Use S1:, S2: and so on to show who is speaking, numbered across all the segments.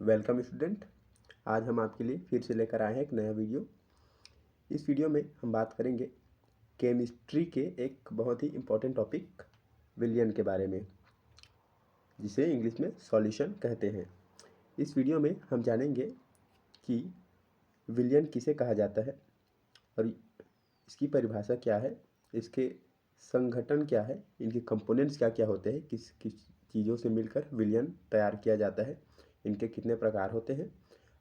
S1: Welcome student. आज हम आपके लिए फिर से लेकर आए हैं एक नया वीडियो। इस वीडियो में हम बात करेंगे केमिस्ट्री के एक बहुत ही इम्पोर्टेंट टॉपिक विलयन के बारे में, जिसे इंग्लिश में सॉल्यूशन कहते हैं। इस वीडियो में हम जानेंगे कि विलयन किसे कहा जाता है और इसकी परिभाषा क्या है, इसके संगठन क्या है, इनके कंपोनेंट्स क्या क्या होते हैं, किस किस चीज़ों से मिलकर विलयन तैयार किया जाता है, इनके कितने प्रकार होते हैं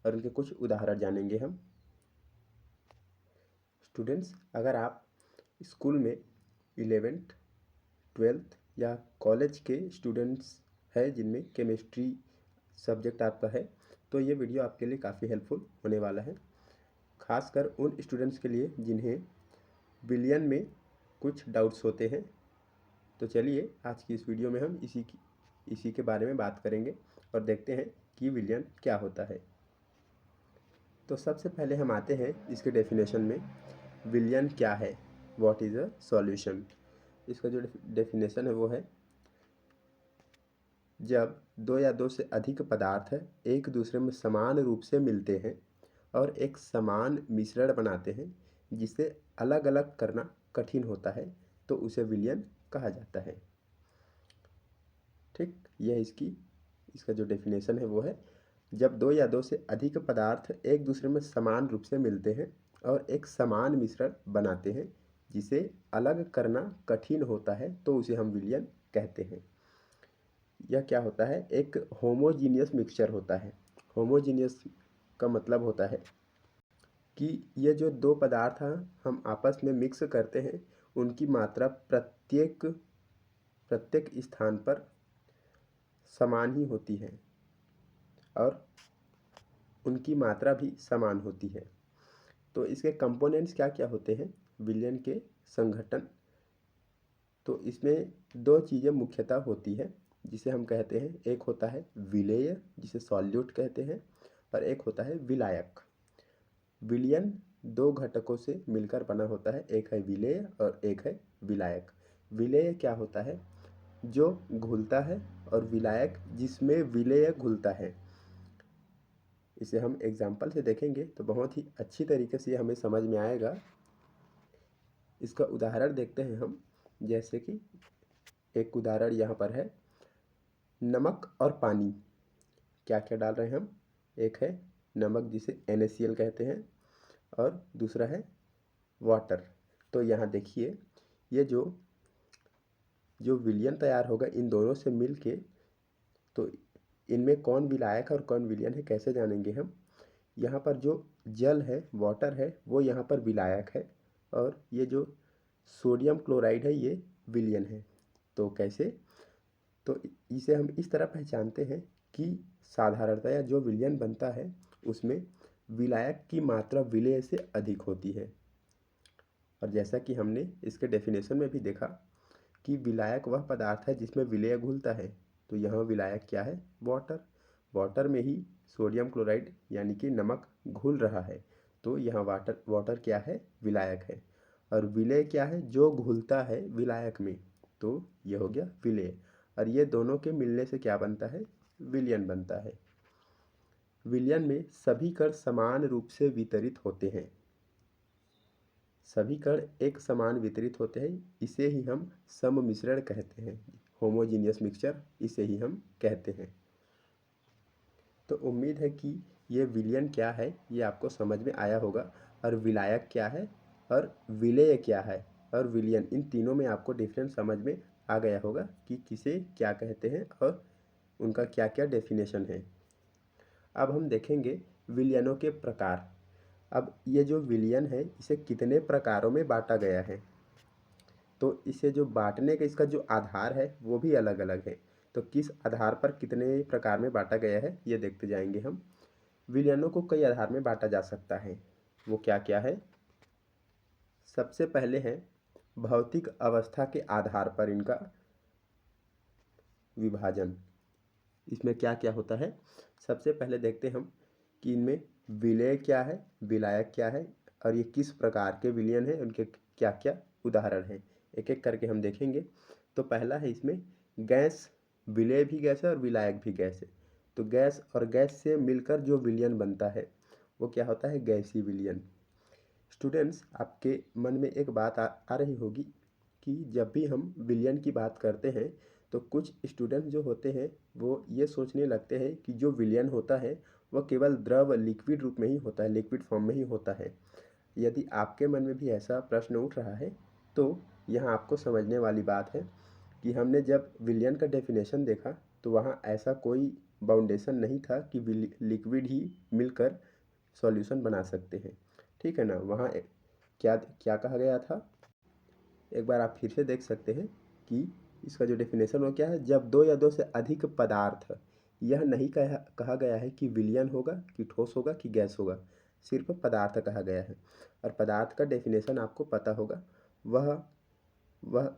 S1: और इनके कुछ उदाहरण जानेंगे हम। स्टूडेंट्स, अगर आप स्कूल में 11th 12th या कॉलेज के स्टूडेंट्स हैं जिनमें केमिस्ट्री सब्जेक्ट आपका है, तो ये वीडियो आपके लिए काफ़ी हेल्पफुल होने वाला है, खासकर उन स्टूडेंट्स के लिए जिन्हें विलयन में कुछ डाउट्स होते हैं। तो चलिए आज की इस वीडियो में हम इसी के बारे में बात करेंगे और देखते हैं कि विलयन क्या होता है। तो सबसे पहले हम आते हैं इसके डेफिनेशन में। विलयन क्या है, व्हाट इज़ अ सॉल्यूशन। इसका जो डेफिनेशन है वो है, जब दो या दो से अधिक पदार्थ एक दूसरे में समान रूप से मिलते हैं और एक समान मिश्रण बनाते हैं जिसे अलग अलग करना कठिन होता है, तो उसे विलयन कहा जाता है। ठीक, यह इसका जो डेफिनेशन है वो है, जब दो या दो से अधिक पदार्थ एक दूसरे में समान रूप से मिलते हैं और एक समान मिश्रण बनाते हैं जिसे अलग करना कठिन होता है, तो उसे हम विलयन कहते हैं। यह क्या होता है, एक होमोजीनियस मिक्सचर होता है। होमोजीनियस का मतलब होता है कि ये जो दो पदार्थ हैं हम आपस में मिक्स करते हैं, उनकी मात्रा प्रत्येक स्थान पर समान ही होती है और उनकी मात्रा भी समान होती है। तो इसके कंपोनेंट्स क्या क्या होते हैं विलयन के संगठन। तो इसमें दो चीज़ें मुख्यतः होती है जिसे हम कहते हैं, एक होता है विलेय जिसे सॉल्यूट कहते हैं, और एक होता है विलायक। विलयन दो घटकों से मिलकर बना होता है, एक है विलेय और एक है विलायक। विलेय क्या होता है, जो घुलता है, और विलायक जिसमें विलेय घुलता है। इसे हम एग्जाम्पल से देखेंगे तो बहुत ही अच्छी तरीके से हमें समझ में आएगा। इसका उदाहरण देखते हैं हम, जैसे कि एक उदाहरण यहाँ पर है, नमक और पानी। क्या क्या डाल रहे हैं हम, एक है नमक जिसे NaCl कहते हैं और दूसरा है वाटर। तो यहाँ देखिए, ये जो विलयन तैयार होगा इन दोनों से मिलके, तो इनमें कौन विलायक और कौन विलयन है कैसे जानेंगे हम। यहाँ पर जो जल है, वाटर है, वो यहाँ पर विलायक है और ये जो सोडियम क्लोराइड है ये विलयन है। तो कैसे, तो इसे हम इस तरह पहचानते हैं कि साधारणतया जो विलयन बनता है उसमें विलायक की मात्रा विलेय से अधिक होती है। और जैसा कि हमने इसके डेफिनेशन में भी देखा कि विलायक वह पदार्थ है जिसमें विलेय घुलता है, तो यहाँ विलायक क्या है, वाटर। वाटर में ही सोडियम क्लोराइड यानी कि नमक घुल रहा है, तो यहाँ वाटर क्या है, विलायक है। और विलेय क्या है, जो घुलता है विलायक में, तो ये हो गया विलेय। और ये दोनों के मिलने से क्या बनता है, विलयन बनता है। विलयन में सभी कण समान रूप से वितरित होते हैं। सभी कण एक समान वितरित होते हैं, इसे ही हम सम्मिश्रण कहते हैं। होमोजीनियस मिक्सचर इसे ही हम कहते हैं। तो उम्मीद है कि ये विलयन क्या है ये आपको समझ में आया होगा, और विलायक क्या है और विलेय क्या है और विलयन, इन तीनों में आपको डिफरेंस समझ में आ गया होगा कि किसे क्या कहते हैं और उनका क्या क्या डेफिनेशन है। अब हम देखेंगे विलयनों के प्रकार। अब ये जो विलयन है इसे कितने प्रकारों में बांटा गया है, तो इसे जो बांटने का इसका जो आधार है वो भी अलग अलग है। तो किस आधार पर कितने प्रकार में बांटा गया है ये देखते जाएंगे हम। विलयनों को कई आधार में बांटा जा सकता है, वो क्या क्या है। सबसे पहले है भौतिक अवस्था के आधार पर इनका विभाजन। इसमें क्या क्या होता है, सबसे पहले देखते हम कि इनमें विलेय क्या है, विलायक क्या है, और ये किस प्रकार के विलयन हैं, उनके क्या क्या उदाहरण हैं, एक एक करके हम देखेंगे। तो पहला है इसमें गैस, विलेय भी गैस है और विलायक भी गैस है। तो गैस और गैस से मिलकर जो विलयन बनता है वो क्या होता है, गैसीय विलयन। स्टूडेंट्स, आपके मन में एक बात आ रही होगी कि जब भी हम विलयन की बात करते हैं तो कुछ स्टूडेंट्स जो होते हैं वो ये सोचने लगते हैं कि जो विलयन होता है वह केवल द्रव लिक्विड रूप में ही होता है, लिक्विड फॉर्म में ही होता है। यदि आपके मन में भी ऐसा प्रश्न उठ रहा है तो यहाँ आपको समझने वाली बात है कि हमने जब विलयन का डेफिनेशन देखा तो वहाँ ऐसा कोई बाउंडेशन नहीं था कि लिक्विड ही मिलकर सॉल्यूशन बना सकते हैं, ठीक है ना। वहाँ क्या क्या कहा गया था, एक बार आप फिर से देख सकते हैं कि इसका जो डेफिनेशन वो क्या है, जब दो या दो से अधिक पदार्थ, यह नहीं कहा गया है कि विलयन होगा कि ठोस होगा कि गैस होगा, सिर्फ पदार्थ कहा गया है। और पदार्थ का डेफिनेशन आपको पता होगा, वह वह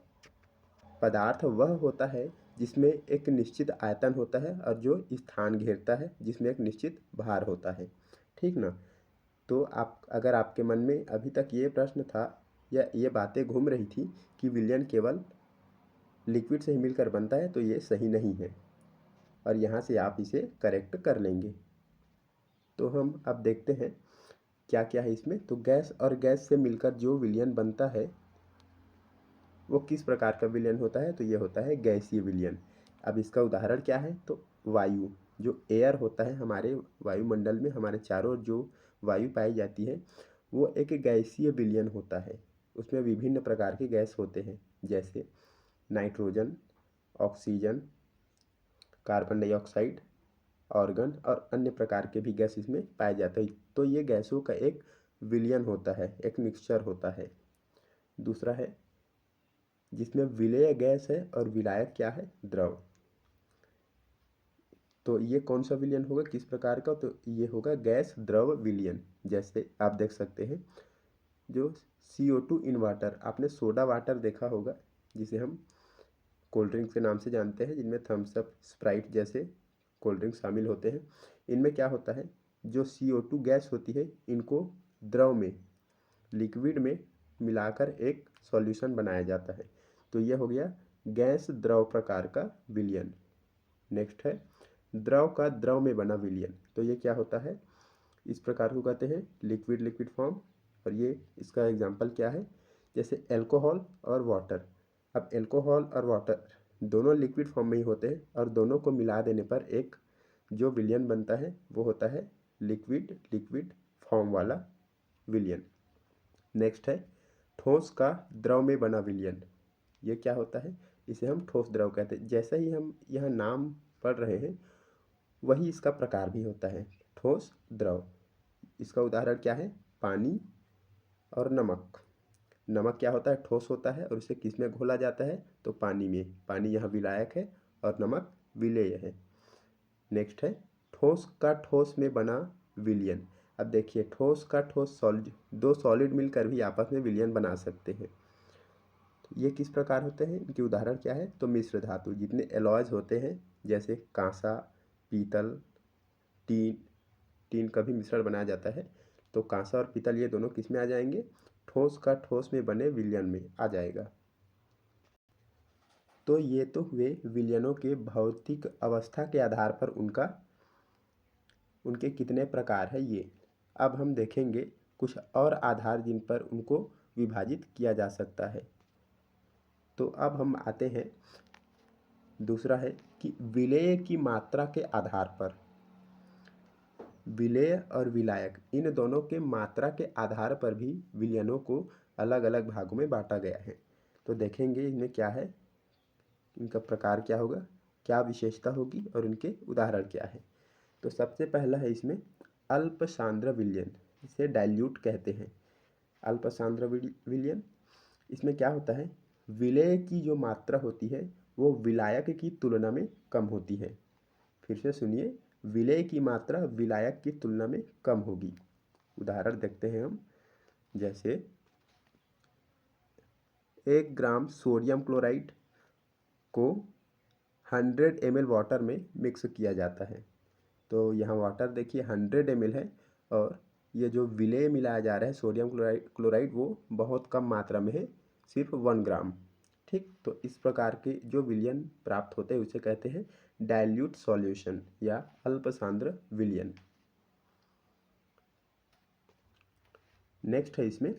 S1: पदार्थ वह होता है जिसमें एक निश्चित आयतन होता है और जो स्थान घेरता है, जिसमें एक निश्चित भार होता है, ठीक ना। तो आप अगर आपके मन में अभी तक ये प्रश्न था या ये बातें घूम रही थी कि विलयन केवल लिक्विड से ही मिलकर बनता है, तो ये सही नहीं है और यहाँ से आप इसे करेक्ट कर लेंगे। तो हम अब देखते हैं क्या क्या है इसमें। तो गैस और गैस से मिलकर जो विलयन बनता है वो किस प्रकार का विलयन होता है, तो ये होता है गैसीय विलयन। अब इसका उदाहरण क्या है, तो वायु, जो एयर होता है हमारे वायुमंडल में, हमारे चारों ओर जो वायु पाई जाती है वो एक गैसीय विलयन होता है। उसमें विभिन्न प्रकार के गैस होते हैं, जैसे nitrogen, oxygen, carbon dioxide, organ और अन्य प्रकार के भी गैस इसमें पाए जाते हैं। तो ये गैसों का एक विलयन होता है, एक मिक्सचर होता है। दूसरा है जिसमें विलेय गैस है और विलायक क्या है, द्रव। तो ये कौन सा विलयन होगा, किस प्रकार का, तो ये होगा गैस द्रव विलयन। जैसे आप देख सकते हैं जो CO2 इन वाटर, आपने सोडा वाटर देखा होगा जिसे हम कोल्ड ड्रिंक्स के नाम से जानते हैं, जिनमें थम्स अप, स्प्राइट जैसे कोल्ड ड्रिंक शामिल होते हैं। इनमें क्या होता है, जो CO2 गैस होती है इनको द्रव में, लिक्विड में मिलाकर एक सॉल्यूशन बनाया जाता है। तो यह हो गया गैस द्रव प्रकार का विलयन। नेक्स्ट है द्रव का द्रव में बना विलयन। तो ये क्या होता है, इस प्रकार को कहते हैं लिक्विड लिक्विड फॉर्म। और ये इसका एग्जांपल क्या है, जैसे अल्कोहल और वाटर। अब अल्कोहल और वाटर दोनों लिक्विड फॉर्म में ही होते हैं और दोनों को मिला देने पर एक जो विलयन बनता है वो होता है लिक्विड लिक्विड फॉर्म वाला विलयन। नेक्स्ट है ठोस का द्रव में बना विलयन। ये क्या होता है, इसे हम ठोस द्रव कहते हैं। जैसे ही हम यह नाम पढ़ रहे हैं वही इसका प्रकार भी होता है, ठोस द्रव। इसका उदाहरण क्या है, पानी और नमक। नमक क्या होता है, ठोस होता है और उसे किस में घोला जाता है, तो पानी में। पानी यहाँ विलायक है और नमक विलेय है। नेक्स्ट है ठोस का ठोस में बना विलयन। अब देखिए ठोस का ठोस, सॉलिड, दो सॉलिड मिलकर भी आपस में विलयन बना सकते हैं। तो ये किस प्रकार होते हैं, इनके उदाहरण क्या है, तो मिश्र धातु, जितने एलॉयज होते हैं जैसे कांसा, पीतल, टीन, टीन का भी मिश्रण बनाया जाता है। तो कांसा और पीतल ये दोनों किस में आ जाएंगे, ठोस का ठोस में बने विलयन में आ जाएगा। तो ये तो हुए विलयनों के भौतिक अवस्था के आधार पर उनके कितने प्रकार है ये। अब हम देखेंगे कुछ और आधार जिन पर उनको विभाजित किया जा सकता है। तो अब हम आते हैं, दूसरा है कि विलेय की मात्रा के आधार पर। विलेय और विलायक इन दोनों के मात्रा के आधार पर भी विलयनों को अलग अलग भागों में बांटा गया है। तो देखेंगे इनमें क्या है, इनका प्रकार क्या होगा, क्या विशेषता होगी और इनके उदाहरण क्या है। तो सबसे पहला है इसमें अल्प सांद्र विलयन, इसे डाइल्यूट कहते हैं। अल्प सांद्र विलयन, इसमें क्या होता है, विलेय की जो मात्रा होती है वो विलायक की तुलना में कम होती है। फिर से सुनिए, विलेय की मात्रा विलायक की तुलना में कम होगी। उदाहरण देखते हैं हम, जैसे 1 ग्राम सोडियम क्लोराइड को 100 ml वाटर में मिक्स किया जाता है। तो यहाँ वाटर देखिए 100 ml है और ये जो विलेय मिलाया जा रहा है सोडियम क्लोराइड वो बहुत कम मात्रा में है, सिर्फ 1 ग्राम। ठीक, तो इस प्रकार के जो विलयन प्राप्त होते हैं उसे कहते हैं डाइल्यूट सॉल्यूशन या अल्पसांद्र विलयन। नेक्स्ट है इसमें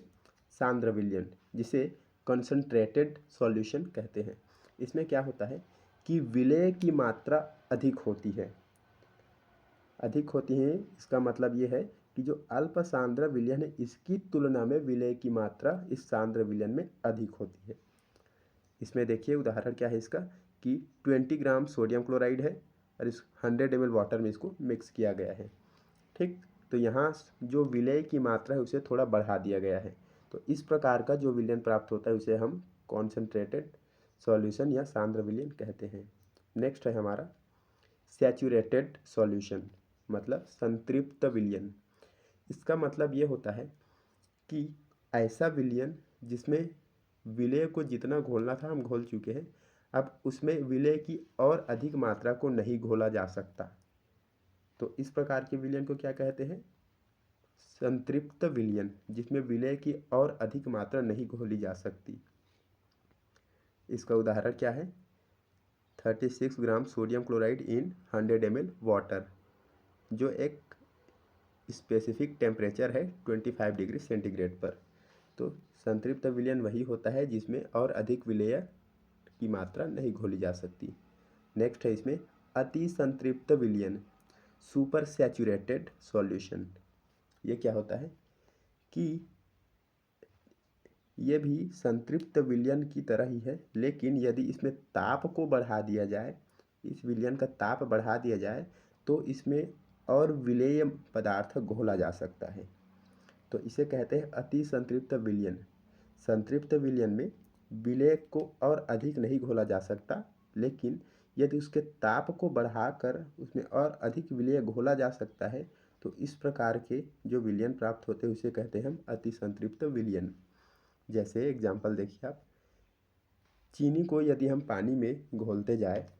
S1: सांद्र विलयन, जिसे कंसंट्रेटेड सॉल्यूशन कहते हैं। इसमें क्या होता है कि विलेय की मात्रा अधिक होती है। इसका मतलब ये है कि जो अल्प सांद्र विलयन है इसकी तुलना में विलेय की मात्रा इस सांद्र विलयन में अधिक होती है। इसमें देखिए उदाहरण क्या है इसका कि 20 ग्राम सोडियम क्लोराइड है और इस 100 ml वाटर में इसको मिक्स किया गया है। ठीक, तो यहाँ जो विलेय की मात्रा है उसे थोड़ा बढ़ा दिया गया है। तो इस प्रकार का जो विलयन प्राप्त होता है उसे हम कॉन्सेंट्रेटेड सॉल्यूशन या सांद्र विलयन कहते हैं। नेक्स्ट है हमारा सैचुरेटेड सॉल्यूशन, मतलब संतृप्त विलयन। इसका मतलब ये होता है कि ऐसा विलयन जिसमें विलेय को जितना घोलना था हम घोल चुके हैं, अब उसमें विलेय की और अधिक मात्रा को नहीं घोला जा सकता। तो इस प्रकार के विलयन को क्या कहते हैं? संतृप्त विलयन, जिसमें विलेय की और अधिक मात्रा नहीं घोली जा सकती। इसका उदाहरण क्या है? 36 gram sodium chloride in 100 ml water, जो एक स्पेसिफिक टेम्परेचर है 25 डिग्री सेंटीग्रेड पर। तो संतृप्त विलयन वही होता है जिसमें और अधिक विलेय की मात्रा नहीं घोली जा सकती। नेक्स्ट है इसमें अति संतृप्त विलयन, सुपर सैचुरेटेड सॉल्यूशन। ये क्या होता है कि ये भी संतृप्त विलयन की तरह ही है, लेकिन यदि इसमें ताप को बढ़ा दिया जाए, इस विलयन का ताप बढ़ा दिया जाए तो इसमें और विलेय पदार्थ घोला जा सकता है। तो इसे कहते हैं अति संतृप्त विलयन। संतृप्त विलयन में विलेय को और अधिक नहीं घोला जा सकता, लेकिन यदि उसके ताप को बढ़ाकर उसमें और अधिक विलेय घोला जा सकता है, तो इस प्रकार के जो विलयन प्राप्त होते हैं उसे कहते हैं हम अति संतृप्त विलयन। जैसे एग्जाम्पल देखिए आप, चीनी को यदि हम पानी में घोलते जाए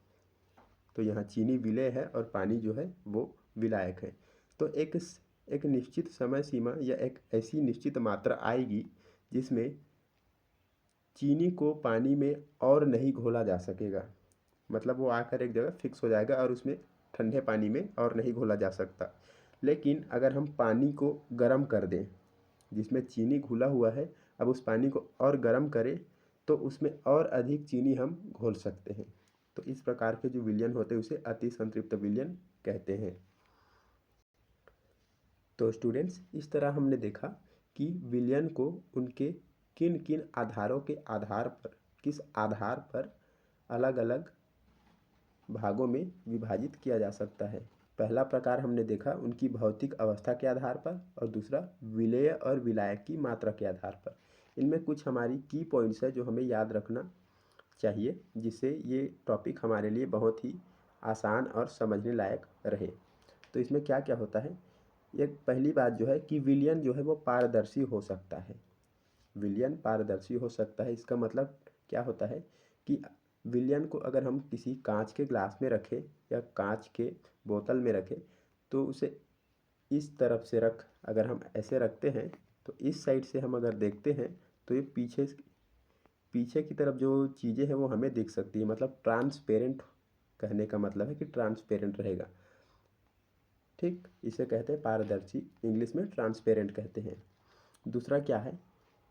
S1: तो यहाँ चीनी विलेय है और पानी जो है वो विलायक है। तो एक निश्चित समय सीमा या एक ऐसी निश्चित मात्रा आएगी जिसमें चीनी को पानी में और नहीं घोला जा सकेगा, मतलब वो आकर एक जगह फिक्स हो जाएगा और उसमें ठंडे पानी में और नहीं घोला जा सकता। लेकिन अगर हम पानी को गर्म कर दें जिसमें चीनी घुला हुआ है, अब उस पानी को और गर्म करें तो उसमें और अधिक चीनी हम घोल सकते हैं। तो इस प्रकार के जो विलयन होते हैं उसे अति संतृप्त विलयन कहते हैं। तो स्टूडेंट्स, इस तरह हमने देखा कि विलयन को उनके किन किन आधारों के आधार पर, किस आधार पर अलग अलग भागों में विभाजित किया जा सकता है। पहला प्रकार हमने देखा उनकी भौतिक अवस्था के आधार पर, और दूसरा विलेय और विलायक की मात्रा के आधार पर। इनमें कुछ हमारी की पॉइंट्स है जो हमें याद रखना चाहिए, जिससे ये टॉपिक हमारे लिए बहुत ही आसान और समझने लायक रहे। तो इसमें क्या क्या होता है? एक पहली बात जो है कि विलयन जो है वो पारदर्शी हो सकता है। विलयन पारदर्शी हो सकता है, इसका मतलब क्या होता है कि विलयन को अगर हम किसी कांच के ग्लास में रखें या कांच के बोतल में रखें तो उसे इस तरफ से अगर हम ऐसे रखते हैं तो इस साइड से हम अगर देखते हैं तो ये पीछे की तरफ जो चीज़ें हैं वो हमें दिख सकती है, मतलब ट्रांसपेरेंट। कहने का मतलब है कि ट्रांसपेरेंट रहेगा। ठीक, इसे कहते हैं पारदर्शी, इंग्लिश में ट्रांसपेरेंट कहते हैं। दूसरा क्या है?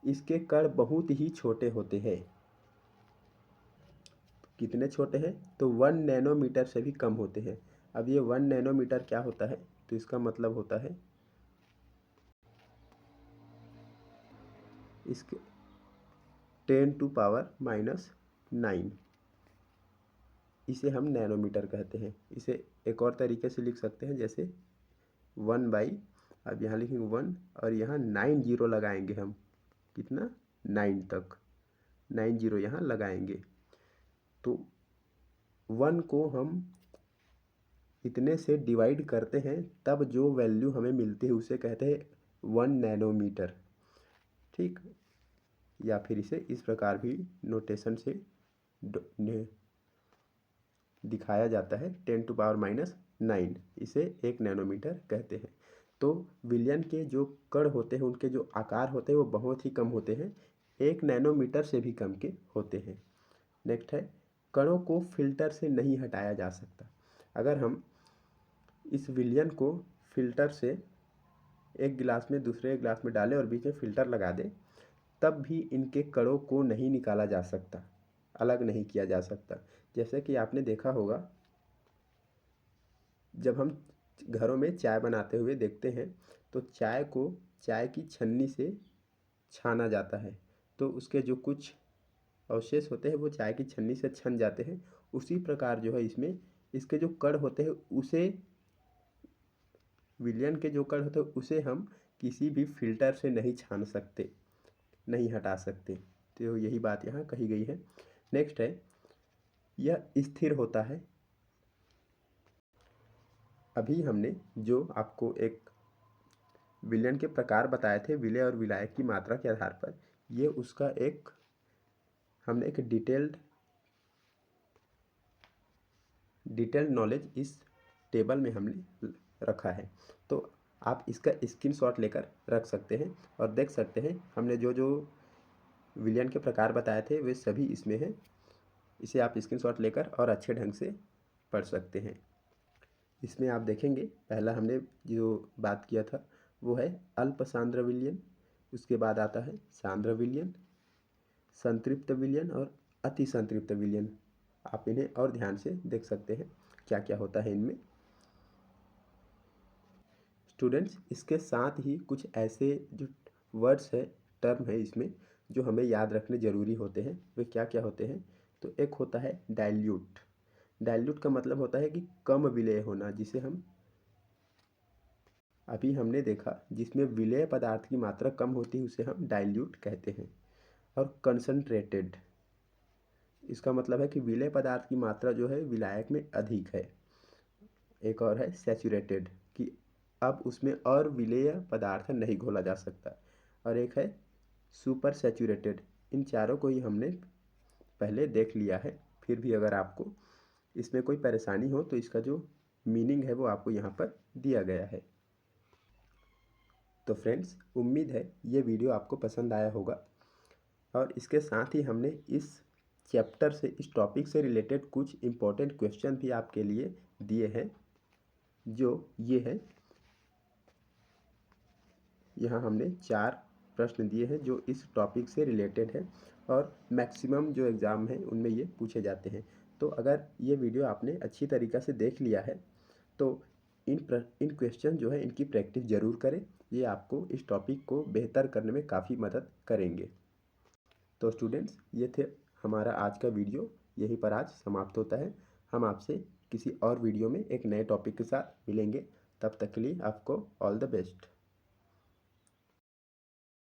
S1: इसके कण बहुत ही छोटे होते हैं। कितने छोटे हैं? तो 1 नैनोमीटर से भी कम होते हैं। अब ये 1 नैनोमीटर क्या होता है? तो इसका मतलब होता है इसके 10⁻⁹ इसे हम नैनोमीटर कहते हैं। इसे एक और तरीके से लिख सकते हैं, जैसे 1/, अब यहाँ लिखेंगे 1 और यहाँ 9 जीरो लगाएंगे हम, कितना? 9 तक 9 जीरो यहाँ लगाएंगे। तो 1 को हम इतने से डिवाइड करते हैं तब जो वैल्यू हमें मिलती है उसे कहते हैं 1 नैनोमीटर। ठीक, या फिर इसे इस प्रकार भी नोटेशन से दिखाया जाता है 10⁻⁹ इसे 1 नैनोमीटर कहते हैं। तो विलयन के जो कण होते हैं उनके जो आकार होते हैं वो बहुत ही कम होते हैं, 1 नैनोमीटर से भी कम के होते हैं। नेक्स्ट है कणों को फिल्टर से नहीं हटाया जा सकता। अगर हम इस विलयन को फिल्टर से एक गिलास में दूसरे गिलास में डालें और बीच में फ़िल्टर लगा दें, तब भी इनके कणों को नहीं निकाला जा सकता, अलग नहीं किया जा सकता। जैसे कि आपने देखा होगा, जब हम घरों में चाय बनाते हुए देखते हैं तो चाय को चाय की छन्नी से छाना जाता है, तो उसके जो कुछ अवशेष होते हैं वो चाय की छन्नी से छन जाते हैं। उसी प्रकार जो है इसमें इसके जो कण होते हैं उसे, विलयन के जो कण होते हैं उसे हम किसी भी फिल्टर से नहीं छान सकते, नहीं हटा सकते। तो यही बात यहाँ कही गई है। नेक्स्ट है, यह स्थिर होता है। अभी हमने जो आपको एक विलयन के प्रकार बताए थे, विलय और विलायक की मात्रा के आधार पर, ये उसका हमने एक डिटेल्ड नॉलेज इस टेबल में हमने रखा है। तो आप इसका स्क्रीनशॉट लेकर रख सकते हैं और देख सकते हैं हमने जो जो विलयन के प्रकार बताए थे वे सभी इसमें हैं। इसे आप स्क्रीनशॉट लेकर और अच्छे ढंग से पढ़ सकते हैं। इसमें आप देखेंगे, पहला हमने जो बात किया था वो है अल्प सांद्र विलयन, उसके बाद आता है सांद्र विलयन, संतृप्त विलयन और अति संतृप्त विलयन। आप इन्हें और ध्यान से देख सकते हैं क्या क्या होता है इनमें। स्टूडेंट्स, इसके साथ ही कुछ ऐसे जो वर्ड्स है, टर्म है इसमें, जो हमें याद रखने ज़रूरी होते हैं। वे क्या क्या होते हैं? तो एक होता है डाइल्यूट। डाइल्यूट का मतलब होता है कि कम विलेय होना, जिसे हम अभी हमने देखा जिसमें विलेय पदार्थ की मात्रा कम होती है उसे हम डाइल्यूट कहते हैं। और कंसंट्रेटेड, इसका मतलब है कि विलेय पदार्थ की मात्रा जो है विलायक में अधिक है। एक और है सैचुरेटेड, कि अब उसमें और विलेय पदार्थ नहीं घोला जा सकता। और एक है सुपर सैचुरेटेड। इन चारों को ही हमने पहले देख लिया है, फिर भी अगर आपको इसमें कोई परेशानी हो तो इसका जो मीनिंग है वो आपको यहाँ पर दिया गया है। तो फ्रेंड्स, उम्मीद है ये वीडियो आपको पसंद आया होगा, और इसके साथ ही हमने इस चैप्टर से, इस टॉपिक से रिलेटेड कुछ इम्पोर्टेंट क्वेश्चन भी आपके लिए दिए हैं, जो ये है। यहाँ हमने 4 प्रश्न दिए हैं जो इस टॉपिक से रिलेटेड है, और मैक्सिमम जो एग्ज़ाम हैं उनमें ये पूछे जाते हैं। तो अगर ये वीडियो आपने अच्छी तरीक़ा से देख लिया है तो इन क्वेश्चन जो है इनकी प्रैक्टिस ज़रूर करें। ये आपको इस टॉपिक को बेहतर करने में काफ़ी मदद करेंगे। तो स्टूडेंट्स, ये थे हमारा आज का वीडियो, यहीं पर आज समाप्त होता है। हम आपसे किसी और वीडियो में एक नए टॉपिक के साथ मिलेंगे। तब तक के लिए आपको ऑल द बेस्ट।